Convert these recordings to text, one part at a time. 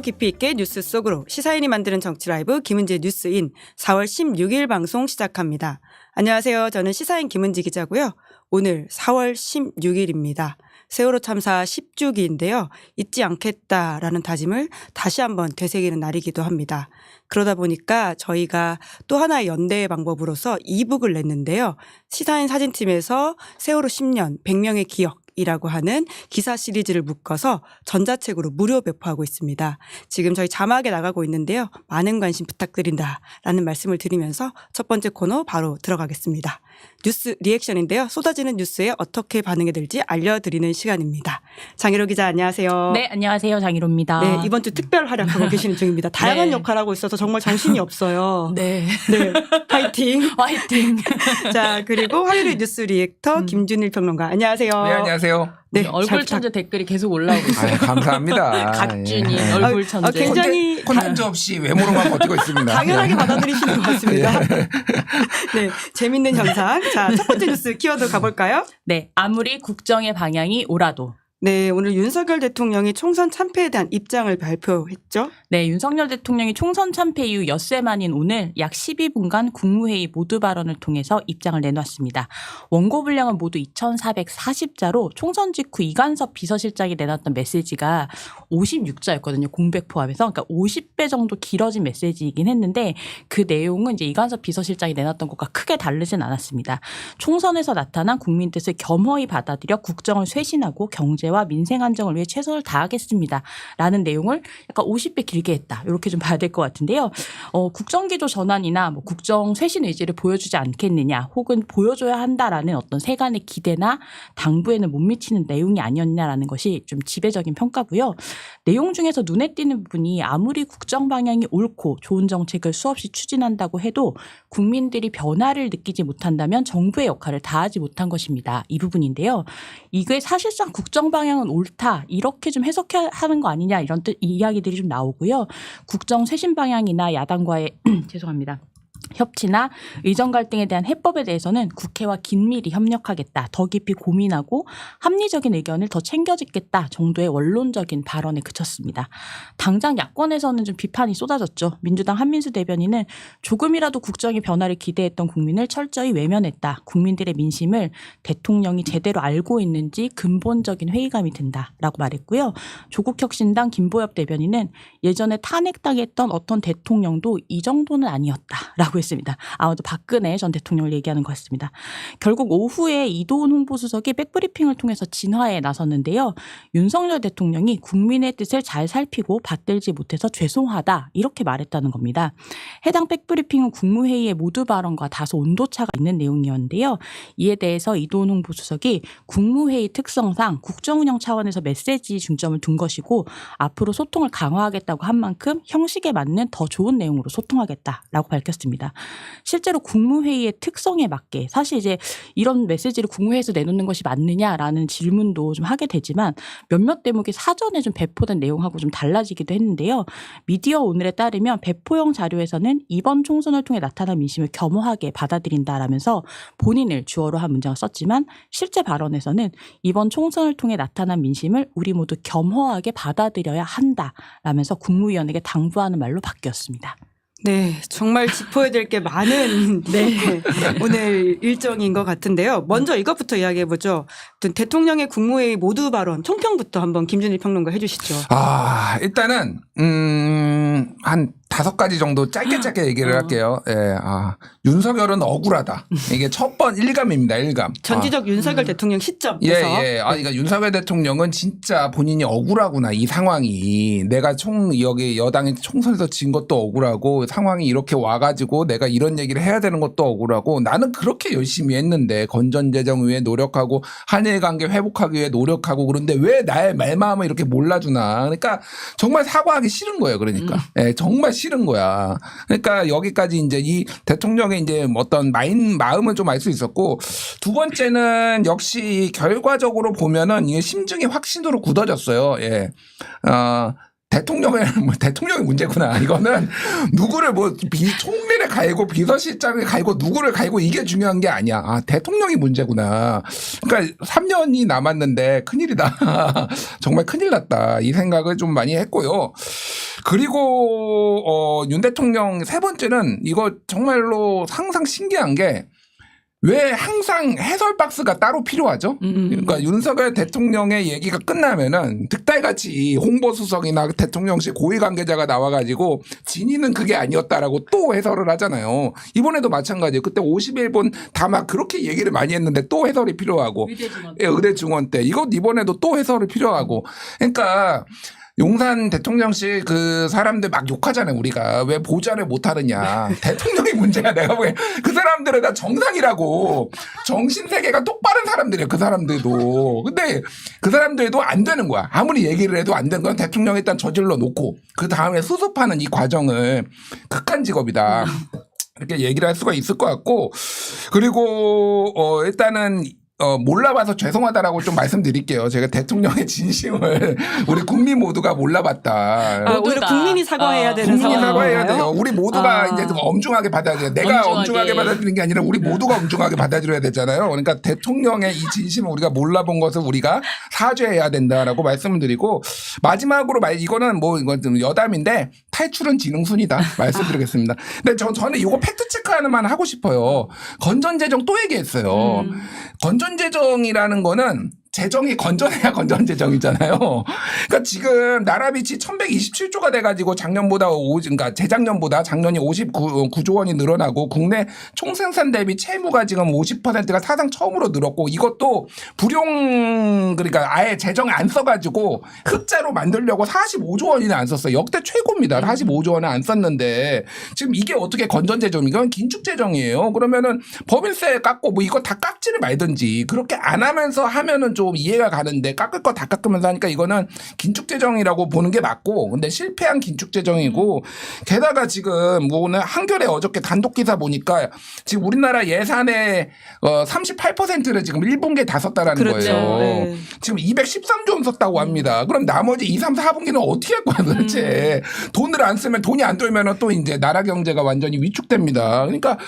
깊이 있게 뉴스 속으로 시사인이 만드는 정치 라이브 김은지의 뉴스인 4월 16일 방송 시작합니다. 안녕하세요. 저는 시사인 김은지 기자고요. 오늘 4월 16일입니다. 세월호 참사 10주기인데요. 잊지 않겠다라는 다짐을 다시 한번 되새기는 날이기도 합니다. 그러다 보니까 저희가 또 하나의 연대의 방법으로서 이북을 냈는데요. 시사인 사진팀에서 세월호 10년 100명의 기억이라고 하는 기사 시리즈를 묶어서 전자책으로 무료 배포하고 있습니다. 지금 저희 자막에 나가고 있는데요. 많은 관심 부탁드린다라는 말씀을 드리면서 첫 번째 코너 바로 들어가겠습니다. 뉴스 리액션인데요. 쏟아지는 뉴스에 어떻게 반응이 될지 알려드리는 시간입니다. 장희로 기자 안녕하세요. 네, 안녕하세요. 장희로입니다. 네, 이번 주 특별 활약하고 계시는 중입니다. 다양한 역할을 하고 있어서 정말 정신이 없어요. 네. 네, 파이팅. 화이팅. 자, 그리고 화요일 뉴스 리액터 김준일 평론가 안녕하세요. 네, 안녕하세요. 네, 얼굴 천재 댓글이 계속 올라오고 있어요. 아유, 감사합니다. 각준이 예. 얼굴 천재. 굉장히 콘텐츠 없이 외모로만 버티고 있습니다. 당연하게 예. 받아들이시는 것 같습니다. 네, 재밌는 현상. 자, 첫 번째 뉴스 키워드 가볼까요? 네, 아무리 국정의 방향이 오라도. 네, 오늘 윤석열 대통령이 총선 참패에 대한 입장을 발표했죠. 네, 윤석열 대통령이 총선 참패 이후 엿새 만인 오늘 약 12분간 국무회의 모두 발언을 통해서 입장을 내놨습니다. 원고 분량은 모두 2,440자로 총선 직후 이관섭 비서실장이 내놨던 메시지가 56자였거든요. 공백 포함해서. 그러니까 50배 정도 길어진 메시지이긴 했는데 그 내용은 이제 이관섭 비서실장이 내놨던 것과 크게 다르진 않았습니다. 총선에서 나타난 국민 뜻을 겸허히 받아들여 국정을 쇄신하고 경제와 민생 안정을 위해 최선을 다하겠습니다. 라는 내용을 약간 50배 길게 했다. 이렇게 좀 봐야 될 것 같은데요. 국정기조 전환이나 뭐 국정 쇄신 의지를 보여주지 않겠느냐 혹은 보여줘야 한다라는 어떤 세간의 기대나 당부에는 못 미치는 내용이 아니었냐라는 것이 좀 지배적인 평가고요. 내용 중에서 눈에 띄는 부분이 아무리 국정 방향이 옳고 좋은 정책을 수없이 추진한다고 해도 국민들이 변화를 느끼지 못한다면 정부의 역할을 다하지 못한 것입니다. 이 부분인데요. 이게 사실상 국정 방향은 옳다 이렇게 좀 해석하는 거 아니냐 이런 이야기들이 좀 나오고요. 국정 쇄신 방향이나 야당과의 죄송합니다. 협치나 의정 갈등에 대한 해법에 대해서는 국회와 긴밀히 협력하겠다. 더 깊이 고민하고 합리적인 의견을 더 챙겨짓겠다 정도의 원론적인 발언에 그쳤습니다. 당장 야권에서는 좀 비판이 쏟아졌죠. 민주당 한민수 대변인은 조금이라도 국정의 변화를 기대했던 국민을 철저히 외면했다. 국민들의 민심을 대통령이 제대로 알고 있는지 근본적인 회의감이 든다라고 말했고요. 조국혁신당 김보엽 대변인은 예전에 탄핵당했던 어떤 대통령도 이 정도는 아니었다라고 했습니다. 아마도 박근혜 전 대통령을 얘기하는 것 같습니다. 결국 오후에 이도훈 홍보수석이 백브리핑을 통해서 진화에 나섰는데요. 윤석열 대통령이 국민의 뜻을 잘 살피고 받들지 못해서 죄송하다 이렇게 말했다는 겁니다. 해당 백브리핑은 국무회의의 모두 발언과 다소 온도차가 있는 내용이었는데요. 이에 대해서 이도훈 홍보수석이 국무회의 특성상 국정운영 차원에서 메시지 중점을 둔 것이고 앞으로 소통을 강화하겠다고 한 만큼 형식에 맞는 더 좋은 내용으로 소통하겠다라고 밝혔습니다. 실제로 국무회의의 특성에 맞게 사실 이제 이런 메시지를 국무회의에서 내놓는 것이 맞느냐라는 질문도 좀 하게 되지만 몇몇 대목이 사전에 좀 배포된 내용하고 좀 달라지기도 했는데요. 미디어 오늘에 따르면 배포형 자료에서는 이번 총선을 통해 나타난 민심을 겸허하게 받아들인다라면서 본인을 주어로 한 문장을 썼지만 실제 발언에서는 이번 총선을 통해 나타난 민심을 우리 모두 겸허하게 받아들여야 한다라면서 국무위원에게 당부하는 말로 바뀌었습니다. 네, 정말 짚어야 될 게 많은 네, 오늘 일정인 것 같은데요. 먼저 이것부터 이야기해보죠. 대통령의 국무회의 모두 발언 총평부터 한번 김준일 평론가 해주시죠. 일단은 한 5가지 정도 짧게 얘기를 할게요. 예, 윤석열은 억울하다. 이게 첫 번 일감입니다. 일감. 전지적 윤석열 대통령 시점에서. 예. 그러니까 윤석열 대통령은 진짜 본인이 억울하구나. 이 상황이 내가 여기 여당이 총선에서 진 것도 억울하고 상황이 이렇게 와가지고 내가 이런 얘기를 해야 되는 것도 억울하고 나는 그렇게 열심히 했는데 건전재정 위해 노력하고 한일 관계 회복하기 위해 노력하고 그런데 왜 나의 말마음을 이렇게 몰라주나. 그러니까 정말 사과하기 싫은 거예요. 그러니까 예, 정말 싫은 거야. 그러니까 여기까지 이제 이 대통령의 이제 어떤 마음은 좀 알 수 있었고 두 번째는 역시 결과적으로 보면은 이게 심증이 확신으로 굳어졌어요. 예. 대통령의 문제구나. 이거는 누구를 총리를 갈고 비서실장을 갈고 누구를 갈고 이게 중요한 게 아니야. 대통령이 문제구나. 그러니까 3년이 남았는데 큰일이다. 정말 큰일 났다. 이 생각을 좀 많이 했고요. 그리고 윤 대통령 세 번째는 이거 정말로 항상 신기한 게 왜 항상 해설 박스가 따로 필요하죠? 그러니까 윤석열 대통령의 얘기가 끝나면은 득달같이 홍보수석이나 대통령실 고위 관계자가 나와가지고 진위는 그게 아니었다라고 또 해설을 하잖아요. 이번에도 마찬가지예요. 그때 51분 다 막 그렇게 얘기를 많이 했는데 또 해설이 필요하고. 의대 증원 때. 이것 이번에도 또 해설이 필요하고. 그러니까 용산 대통령실 그 사람들 막 욕하잖아요. 우리가 왜 보좌를 못하느냐. 대통령이 문제야. 내가 보기엔 그 사람들은 다 정상이라고. 정신세계가 똑바른 사람들이에요. 그 사람들도. 근데 그 사람들도 안 되는 거야. 아무리 얘기를 해도 안 되는 건 대통령이 일단 저질러 놓고 그 다음에 수습하는 이 과정을 극한 직업이다. 이렇게 얘기를 할 수가 있을 것 같고 그리고 일단은 몰라봐서 죄송하다라고 좀 말씀드릴게요. 제가 대통령의 진심을 우리 국민 모두가 몰라봤다. 오히려 국민이 사과해야 되는 국민이 상황인가요? 사과해야 돼요. 우리 모두가 이제 엄중하게 받아들여야 돼요. 내가 엄중하게 받아들이는 게 아니라 우리 모두가 엄중하게 받아들여야 되잖아요. 그러니까 대통령의 이 진심을 우리가 몰라본 것을 우리가 사죄해야 된다라고 말씀을 드리고 마지막으로 이거는 뭐 이건 좀 여담인데 탈출은 지능순이다 말씀드리겠습니다. 근데 저는 이거 팩트 체크 하나만 하고 싶어요. 건전재정 또 얘기했어요. 건전재정이라는 거는 재정이 건전해야 건전재정이잖아요. 그러니까 지금 나라빚이 1127조가 돼가지고 그러니까 재작년보다 작년이 59조 원이 늘어나고 국내 총생산 대비 채무가 지금 50%가 사상 처음으로 늘었고 이것도 그러니까 아예 재정을 안 써가지고 흑자로 만들려고 45조 원이나 안 썼어요. 역대 최고입니다. 45조 원을 안 썼는데 지금 이게 어떻게 건전재정이건 이건 긴축재정이에요. 그러면은 법인세 깎고 뭐 이거 다 깎지를 말든지 그렇게 안 하면서 하면은 좀 이해가 가는데 깎을 거 다 깎으면서 하니까 이거는 긴축재정이라고 보는 게 맞고 근데 실패한 긴축재정이고 게다가 지금 뭐 오늘 한겨레 어저께 단독 기사 보니까 지금 우리나라 예산의 38%를 지금 1분기에 다 썼다라는 그렇죠. 거예요. 네. 지금 213조 원 썼다고 합니다. 그럼 나머지 2, 3, 4분기는 어떻게 할 거야 도대체. 돈을 안 쓰면 돈이 안 돌면 또 이제 나라 경제가 완전히 위축됩니다. 그러니까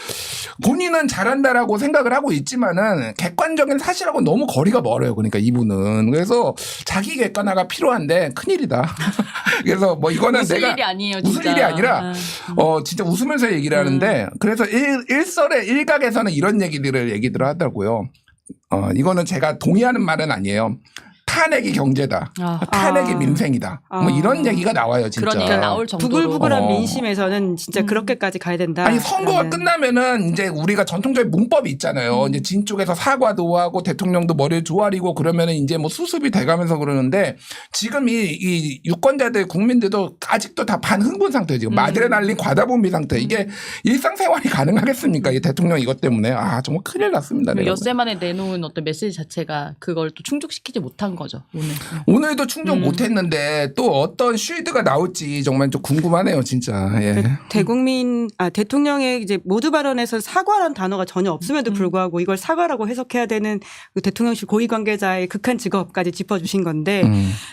본인은 잘한다라고 생각을 하고 있지만은 객관적인 사실하고 너무 거리가 멀어요. 그러니까 이분은. 그래서 자기 객관화가 필요한데 큰일이다. 그래서 뭐 이거는 웃을 내가 일이 아니에요, 웃을 진짜. 일이 아니라 진짜 웃으면서 얘기를 하는데 그래서 일각에서는 이런 얘기들을 하더라고요. 이거는 제가 동의하는 말은 아니에요. 탄핵이 경제다. 탄핵이 민생이다. 뭐 이런 얘기가 나와요, 진짜. 그러니까 나올 정도로. 부글부글한 민심에서는 진짜 그렇게까지 가야 된다. 아니 선거가 끝나면은 이제 우리가 전통적인 문법이 있잖아요. 이제 진 쪽에서 사과도 하고 대통령도 머리를 조아리고 그러면은 이제 뭐 수습이 돼가면서 그러는데 지금 이 유권자들 국민들도 아직도 다 반흥분 상태예요. 지금 마들에 날린 과다분비 상태. 이게 일상생활이 가능하겠습니까? 이 대통령 이것 때문에 정말 큰일 났습니다. 내가 엿새 만에 내놓은 어떤 메시지 자체가 그걸 또 충족시키지 못한 거죠. 오늘도 충족 못했는데 또 어떤 쉴드가 나올지 정말 좀 궁금하네요, 진짜. 예. 대통령의 이제 모두 발언에서 사과란 단어가 전혀 없음에도 불구하고 이걸 사과라고 해석해야 되는 그 대통령실 고위 관계자의 극한 직업까지 짚어주신 건데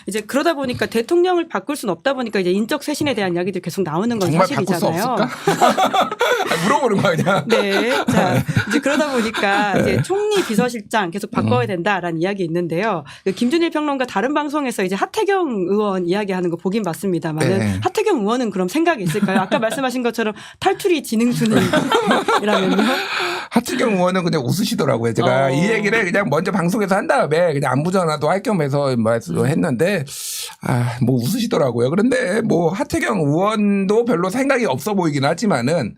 이제 그러다 보니까 대통령을 바꿀 수는 없다 보니까 이제 인적 쇄신에 대한 이야기들이 계속 나오는 건 정말 사실이잖아요. 바꿀 수 없을까? 물어보는 거 그냥. 네. 자, 이제 그러다 보니까 이제 총리 비서실장 계속 바꿔야 된다라는 이야기 있는데요. 그 김준일 평론가 다른 방송에서 이제 하태경 의원 이야기하는 거 보긴 봤습니다만은 네. 하태경 의원은 그럼 생각이 있을까요? 아까 말씀하신 것처럼 탈출이 지능순이라면요. 하태경 의원은 그냥 웃으시더라고요. 제가 이 얘기를 그냥 먼저 방송에서 한 다음에 그냥 안부 전화도 할 겸해서 말씀했는데 뭐 웃으시더라고요. 그런데 뭐 하태경 의원도 별로 생각이 없어 보이긴 하지만은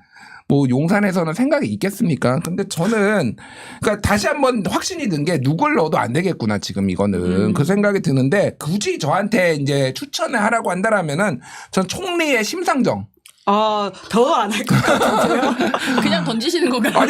뭐 용산에서는 생각이 있겠습니까? 근데 저는 그러니까 다시 한번 확신이 든 게 누굴 넣어도 안 되겠구나 지금 이거는 그 생각이 드는데 굳이 저한테 이제 추천을 하라고 한다라면은 전 총리의 심상정. 더 안 할 것 같은데요. 그냥 던지시는 건가요? 아니.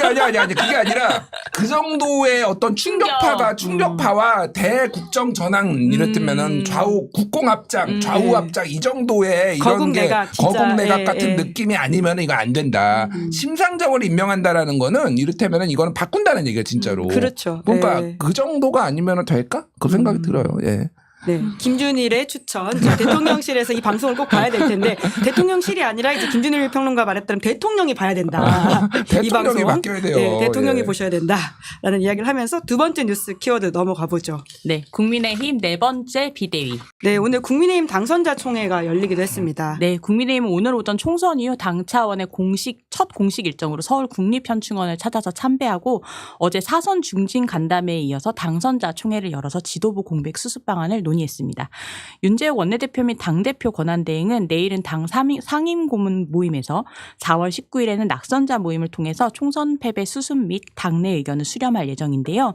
그게 아니라 그 정도의 어떤 충격파와 대국정 전환 이랬으면은 좌우 국공합작, 좌우합작 이 정도의 이런 게 거국내각 같은 느낌이 아니면 이거 안 된다. 심상정을 임명한다라는 거는 이를테면은 이거는 바꾼다는 얘기예요, 진짜로. 그렇죠. 그러니까 그 정도가 아니면 될까? 그 생각이 들어요. 예. 네, 김준일의 추천. 저 대통령실에서 이 방송을 꼭 봐야 될 텐데 대통령실이 아니라 이제 김준일 평론가 말했다면 대통령이 봐야 된다. 이 대통령이 방송. 바뀌어야 돼요. 네, 대통령이 예. 보셔야 된다라는 이야기를 하면서 두 번째 뉴스 키워드 넘어가 보죠. 네, 국민의힘 네 번째 비대위. 네, 오늘 국민의힘 당선자 총회가 열리기도 했습니다. 네, 국민의힘은 오늘 오전 총선 이후 당 차원의 첫 공식 일정으로 서울 국립현충원을 찾아서 참배하고 어제 사선 중진 간담회에 이어서 당선자 총회를 열어서 지도부 공백 수습 방안을 논의했습니다. 윤재욱 원내대표 및 당대표 권한대행은 내일은 당 상임고문 모임에서 4월 19일에는 낙선자 모임을 통해서 총선 패배 수습 및 당내 의견을 수렴할 예정인데요.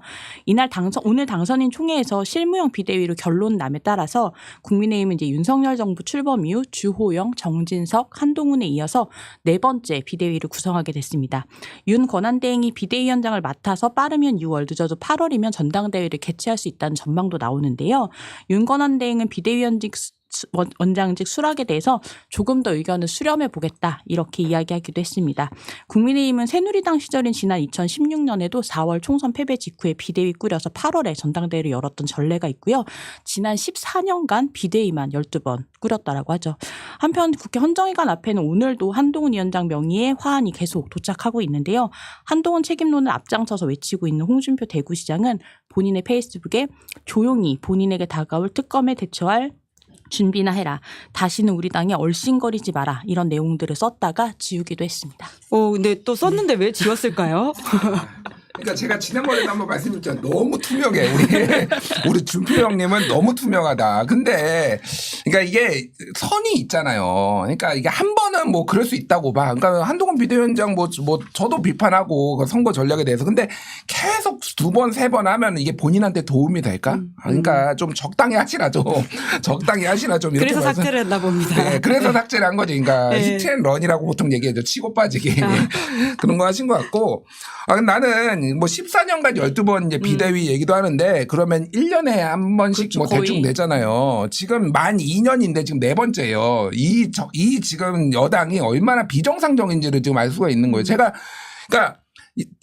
오늘 당선인 총회에서 실무형 비대위로 결론남에 따라서 국민의힘은 이제 윤석열 정부 출범 이후 주호영, 정진석, 한동훈에 이어서 네 번째 비대위를 구성하게 됐습니다. 윤 권한대행이 비대위원장을 맡아서 빠르면 6월, 늦어도 8월이면 전당대회를 개최할 수 있다는 전망도 나오는데요. 윤 권한대행은 비대위원직 원장직 수락에 대해서 조금 더 의견을 수렴해 보겠다 이렇게 이야기하기도 했습니다. 국민의힘은 새누리당 시절인 지난 2016년에도 4월 총선 패배 직후에 비대위 꾸려서 8월에 전당대회를 열었던 전례가 있고요. 지난 14년간 비대위만 12번 꾸렸다라고 하죠. 한편 국회 헌정의관 앞에는 오늘도 한동훈 위원장 명의의 화환이 계속 도착하고 있는데요. 한동훈 책임론을 앞장서서 외치고 있는 홍준표 대구시장은 본인의 페이스북에 조용히 본인에게 다가올 특검에 대처할 준비나 해라. 다시는 우리 당에 얼씬거리지 마라. 이런 내용들을 썼다가 지우기도 했습니다. 근데 또 썼는데 왜 지웠을까요? 그러니까 제가 지난번에도 한번 말씀드렸죠. 너무 투명해. 우리 준표 형님은 너무 투명하다. 근데 그러니까 이게 선이 있잖아요. 그러니까 이게 한 번은 뭐 그럴 수 있다고 봐. 그러니까 한동훈 비대위원장 뭐 저도 비판하고 그 선거 전략에 대해서 근데 계속 두 번, 세 번 하면 이게 본인한테 도움이 될까? 그러니까 좀 적당히 하시라 좀. 적당히 하시라 좀. 이렇게 그래서 삭제를 했나 봅니다. 네, 그래서 삭제를 한 거지. 그러니까 네. 히트앤런이라고 보통 얘기하죠. 치고 빠지기. 그런 거 하신 것 같고. 나는 뭐 14년간 12번 이제 비대위 얘기도 하는데 그러면 1년에 한 번씩 그렇죠, 뭐 거의. 대충 내잖아요. 지금 만 2년인데 지금 네 번째예요. 이 지금 여당이 얼마나 비정상적인지를 지금 알 수가 있는 거예요. 제가 그러니까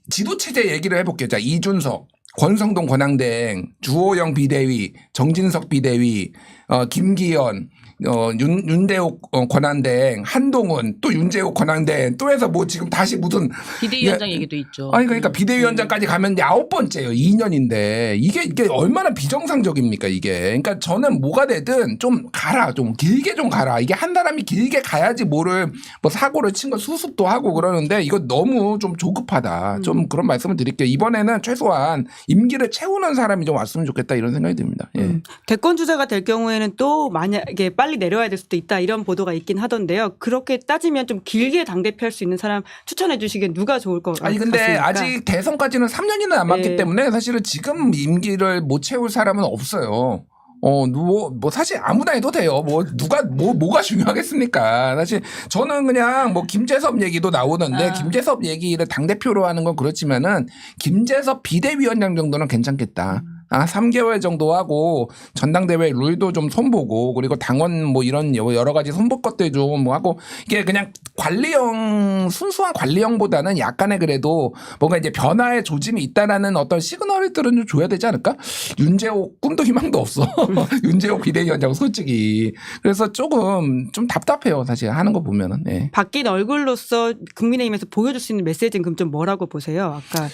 지도체제 얘기를 해볼게요. 자, 이준석, 권성동 권한대행, 주호영 비대위, 정진석 비대위, 김기현, 윤대욱 권한대행, 한동훈, 또 윤재욱 권한대행, 또 해서 뭐 지금 다시 무슨 비대위원장 얘기도 있죠. 아니 그러니까 비대위원장까지 가면 이제 9번째예요. 2년인데 이게 얼마나 비정상적입니까 이게. 그러니까 저는 뭐가 되든 좀 가라. 좀 길게 좀 가라. 이게 한 사람이 길게 가야지 뭐를 뭐 사고를 친 거 수습도 하고 그러는데 이거 너무 좀 조급하다. 좀 그런 말씀을 드릴게요. 이번에는 최소한 임기를 채우는 사람이 좀 왔으면 좋겠다 이런 생각이 듭니다. 예. 대권 주자가 될 경우에는 또 만약에 빨리 내려와야 될 수도 있다 이런 보도가 있긴 하던데요. 그렇게 따지면 좀 길게 당대표할 수 있는 사람 추천해 주시기엔 누가 좋을 것 같습니까? 아니 근데 아직 대선까지는 3년이나 남았기 네. 때문에 사실은 지금 임기를 못 채울 사람은 없어요. 뭐 사실 아무나 해도 돼요. 뭐 누가 뭐가 중요하겠습니까? 사실 저는 그냥 뭐 김재섭 얘기도 나오는데 김재섭 얘기를 당대표로 하는 건 그렇지만은 김재섭 비대위원장 정도는 괜찮겠다. 3개월 정도 하고 전당대회 룰도 좀 손보고 그리고 당원 뭐 이런 여러 가지 손볼 것들 좀 뭐 하고 이게 그냥 순수한 관리형보다는 약간의 그래도 뭔가 이제 변화의 조짐이 있다라는 어떤 시그널들은 좀 줘야 되지 않을까? 윤재옥 꿈도 희망도 없어. 윤재옥 비대위원장 솔직히. 그래서 조금 좀 답답해요 사실 하는 거 보면은. 네. 바뀐 얼굴로서 국민의힘에서 보여줄 수 있는 메시지는 그럼 좀 뭐라고 보세요? 아까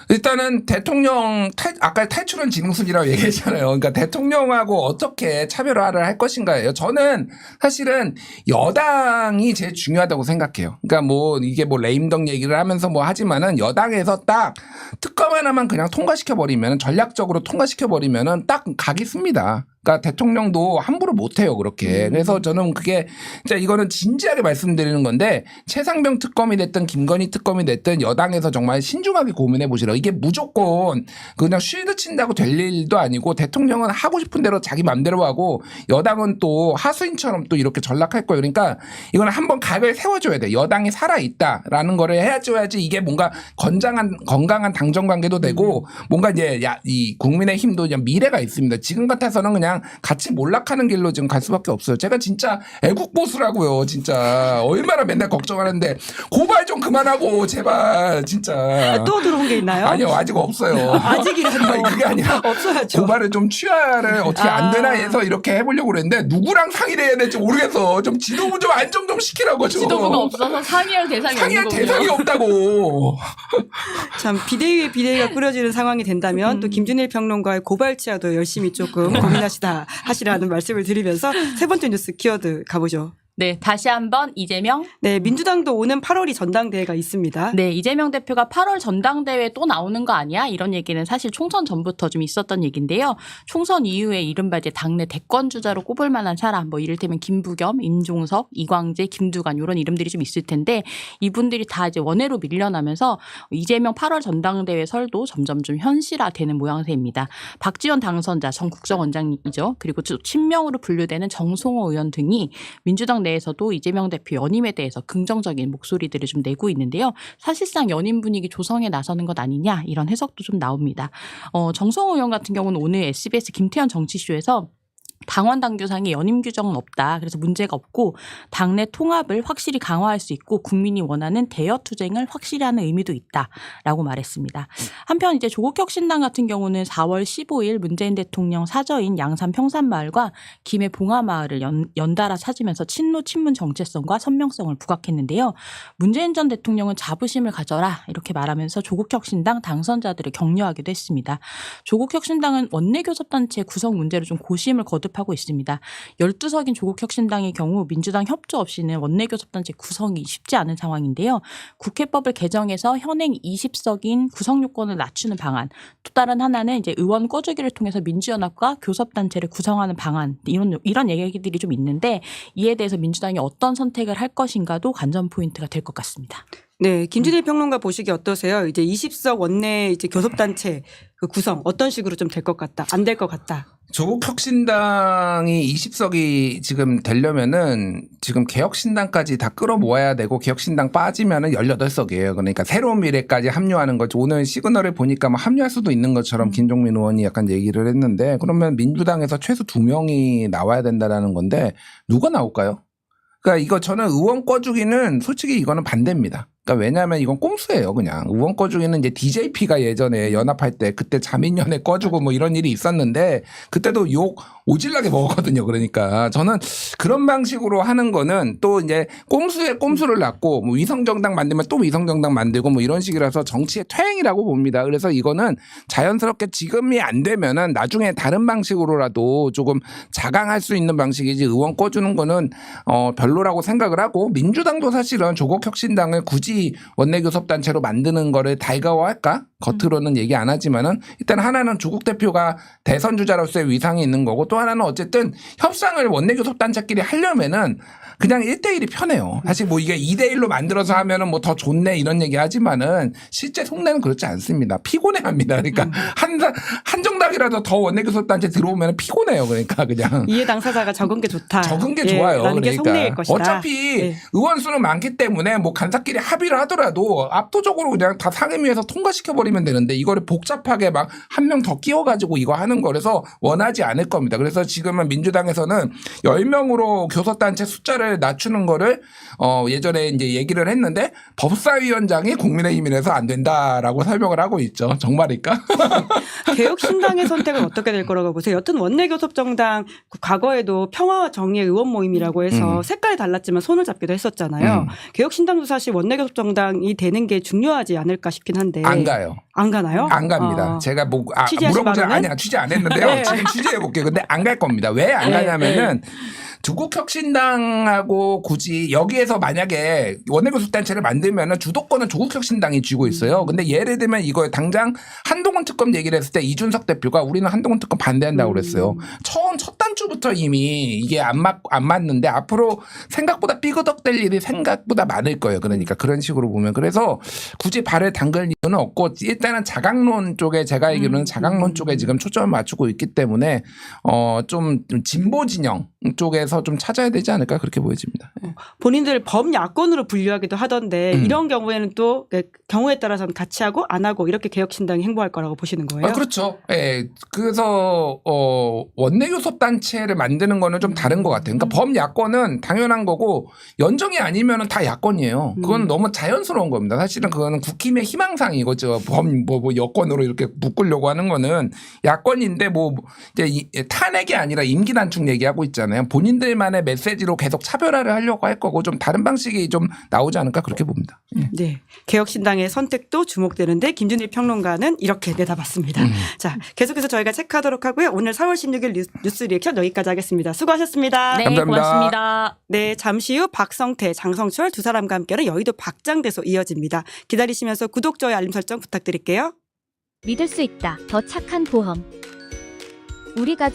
일단은 대통령 아까 탈출은 지능순이라고 얘기했잖아요. 그러니까 대통령하고 어떻게 차별화를 할 것인가예요. 저는 사실은 여당이 제일 중요하다고 생각해요. 그러니까 뭐 이게 뭐 레임덕 얘기를 하면서 뭐 하지만은 여당에서 딱 특검 하나만 그냥 통과시켜 버리면 전략적으로 통과시켜 버리면은 딱 각이 씁니다. 그러니까 대통령도 함부로 못해요 그렇게. 그래서 저는 그게 진짜 이거는 진지하게 말씀드리는 건데 최상병 특검이 됐든 김건희 특검이 됐든 여당에서 정말 신중하게 고민해 보시라. 이게 무조건 그냥 쉴드 친다고 될 일도 아니고 대통령은 하고 싶은 대로 자기 맘대로 하고 여당은 또 하수인처럼 또 이렇게 전락할 거예요. 그러니까 이거는 한번 각을 세워줘야 돼. 여당이 살아있다라는 거를 해줘야지 이게 뭔가 건강한 당정 관계도 되고 뭔가 이제 이 국민의힘도 그냥 미래가 있습니다. 지금 같아서는 그냥 그냥 같이 몰락하는 길로 지금 갈 수밖에 없어요. 제가 진짜 애국보수라고요. 진짜 얼마나 맨날 걱정하는데 고발 좀 그만하고 제발 진짜. 또 들어온 게 있나요? 아니요 아직 없어요. 아직이라도 아니, 그게 아니라 없어야죠. 고발을 좀 취하를 어떻게 안 되나 해서 이렇게 해보려고 그랬는데 누구랑 상의를 해야 될지 모르겠어. 좀 지도부 좀 안정 좀 시키라고 좀. 지도부가 없어서 상의할 대상이 상의할 없는 대상이 거군요. 없다고. 참 비대위에 비대위가 꾸려지는 상황이 된다면 또 김준일 평론가의 고발 취하도 열심히 조금 하시라는 말씀을 드리면서 세 번째 뉴스 키워드 가보죠. 네, 다시 한번 이재명. 네, 민주당도 오는 8월이 전당대회가 있습니다. 네, 이재명 대표가 8월 전당대회 또 나오는 거 아니야? 이런 얘기는 사실 총선 전부터 좀 있었던 얘기인데요. 총선 이후에 이른바 이제 당내 대권 주자로 꼽을 만한 사람, 뭐 이를테면 김부겸, 임종석, 이광재, 김두관 이런 이름들이 좀 있을 텐데 이분들이 다 이제 원외로 밀려나면서 이재명 8월 전당대회 설도 점점 좀 현실화되는 모양새입니다. 박지원 당선자, 전 국정원장이죠. 그리고 또 친명으로 분류되는 정성호 의원 등이 민주당 내에서도 이재명 대표 연임에 대해서 긍정적인 목소리들을 좀 내고 있는데요. 사실상 연임 분위기 조성에 나서는 것 아니냐 이런 해석도 좀 나옵니다. 정성호 의원 같은 경우는 오늘 SBS 김태현 정치쇼에서 당원 당규상의 연임 규정은 없다. 그래서 문제가 없고 당내 통합을 확실히 강화할 수 있고 국민이 원하는 대여 투쟁을 확실히 하는 의미도 있다라고 말했습니다. 한편 이제 조국혁신당 같은 경우는 4월 15일 문재인 대통령 사저인 양산 평산마을과 김해 봉화마을을 연달아 찾으면서 친노 친문 정체성과 선명성을 부각했는데요. 문재인 전 대통령은 자부심을 가져라 이렇게 말하면서 조국혁신당 당선자들을 격려하기도 했습니다. 조국혁신당은 원내교섭단체 구성 문제로 좀 고심을 거듭하고 있습니다. 12석인 조국혁신당의 경우 민주당 협조 없이는 원내교섭단체 구성이 쉽지 않은 상황인데요. 국회법을 개정해서 현행 20석인 구성 요건을 낮추는 방안, 또 다른 하나는 이제 의원 꿔주기를 통해서 민주연합과 교섭단체를 구성하는 방안 이런 얘기들이 좀 있는데 이에 대해서 민주당이 어떤 선택을 할 것인가도 관전 포인트가 될 것 같습니다. 네, 김준일 평론가 보시기 어떠세요? 이제 20석 원내 이제 교섭단체 그 구성 어떤 식으로 좀 될 것 같다, 안 될 것 같다. 조국혁신당이 20석이 지금 되려면은 지금 개혁신당까지 다 끌어모아야 되고 개혁신당 빠지면은 18석이에요. 그러니까 새로운 미래까지 합류하는 거죠. 오늘 시그널을 보니까 뭐 합류할 수도 있는 것처럼 김종민 의원이 약간 얘기를 했는데 그러면 민주당에서 최소 2명이 나와야 된다라는 건데 누가 나올까요? 그러니까 이거 저는 의원 꿔주기는 솔직히 이거는 반대입니다. 그러니까 왜냐하면 이건 꼼수예요. 그냥 의원 꿔주기는 이제 DJP가 예전에 연합할 때 그때 자민연회 꿔주고 뭐 이런 일이 있었는데 그때도 욕 오질나게 먹었거든요. 그러니까 저는 그런 방식으로 하는 거는 또 이제 꼼수에 꼼수를 낳고 뭐 위성정당 만들면 또 위성정당 만들고 뭐 이런 식이라서 정치의 퇴행이라고 봅니다. 그래서 이거는 자연스럽게 지금이 안 되면은 나중에 다른 방식으로라도 조금 자강할 수 있는 방식이지 의원 꿔주는 거는 별로라고 생각을 하고 민주당도 사실은 조국혁신당을 굳이 원내교섭단체로 만드는 거를 달가워할까? 겉으로는 얘기 안 하지만은 일단 하나는 조국 대표가 대선 주자로서의 위상이 있는 거고 또 하나는 어쨌든 협상을 원내교섭단체끼리 하려면은 그냥 1대1이 편해요. 사실 뭐 이게 2대1로 만들어서 하면은 뭐 더 좋네 이런 얘기 하지만은 실제 속내는 그렇지 않습니다. 피곤해 합니다. 그러니까 한 정당이라도 더 원내교섭단체 들어오면 피곤해요. 그러니까 그냥. 이해 당사자가 적은 게 좋다. 적은 게 좋아요. 라는 게 속내일 것이다. 어차피 의원 수는 많기 때문에 뭐 간사끼리 합의를 하더라도 압도적으로 그냥 다 상임위에서 통과시켜버리면 되는데 이거를 복잡하게 막 한 명 더 끼워가지고 이거 하는 거라서 원하지 않을 겁니다. 그래서 지금은 민주당에서는 10명으로 교섭단체 숫자를 낮추는 거를 예전에 이제 얘기를 했는데 법사위원장이 국민의힘이라서 안 된다라고 설명을 하고 있죠. 정말일까? 개혁신당의 선택은 어떻게 될 거라고 보세요? 여튼 원내교섭정당 과거에도 평화와 정의의 의원 모임이라고 해서 색깔이 달랐지만 손을 잡기도 했었잖아요. 개혁신당도 사실 원내교섭정당이 되는 게 중요하지 않을까 싶긴 한데. 안 가요. 안 가나요? 안 갑니다. 제가 뭐 물어보자. 아니야 취재 안 했는데요. 네. 지금 취재해 볼게요. 근데 안 갈 겁니다. 왜 안 가냐면은 조국혁신당하고 굳이 여기에서 만약에 원내교섭단체를 만들면은 주도권은 조국혁신당이 쥐고 있어요. 근데 예를 들면 이거 당장 한동훈 특검 얘기를 했을 때 이준석 대표가 우리는 한동훈 특검 반대한다고 그랬어요. 처음 첫 단추부터 이미 이게 안 맞는데 앞으로 생각보다 삐그덕될 일이 생각보다 많을 거예요. 그러니까 그런 식으로 보면 그래서 굳이 발을 담글 이유는 없고 일단은 자강론 쪽에 제가 알기로는 자강론 쪽에 지금 초점을 맞추고 있기 때문에 좀 진보 진영 쪽에서 가서 좀 찾아야 되지 않을까 그렇게 보여집니다. 본인들 범야권으로 분류하기도 하던데 음. 이런 경우에는 또 경우에 따라서는 같이 하고 안 하고 이렇게 개혁신당이 행보할 거라고 보시는 거예요? 그렇죠. 예. 그래서 원내교섭 단체를 만드는 거는 좀 다른 것 같아요. 그러니까 범야권은 당연한 거고 연정이 아니면은 다 야권이에요. 그건 너무 자연스러운 겁니다. 사실은 그거는 국힘의 희망상이거죠. 뭐 여권으로 이렇게 묶으려고 하는 거는 야권인데 뭐 이제 탄핵이 아니라 임기 단축 얘기하고 있잖아요. 본인들만의 메시지로 계속 차별화를 하려고 할 거고 좀 다른 방식이 좀 나오지 않을까 그렇게 봅니다. 네. 개혁신당의 선택도 주목되는데 김준일 평론가는 이렇게 내다봤습니다. 자, 계속해서 저희가 체크하도록 하고요. 오늘 4월 16일 뉴스 리액션 여기까지 하겠습니다. 수고하셨습니다. 네, 감사합니다. 고맙습니다. 네, 잠시 후 박성태, 장성철 두 사람과 함께하는 여의도 박장대소 이어집니다. 기다리시면서 구독, 좋아요, 알림 설정 부탁드릴게요. 믿을 수 있다. 더 착한 보험. 우리 가족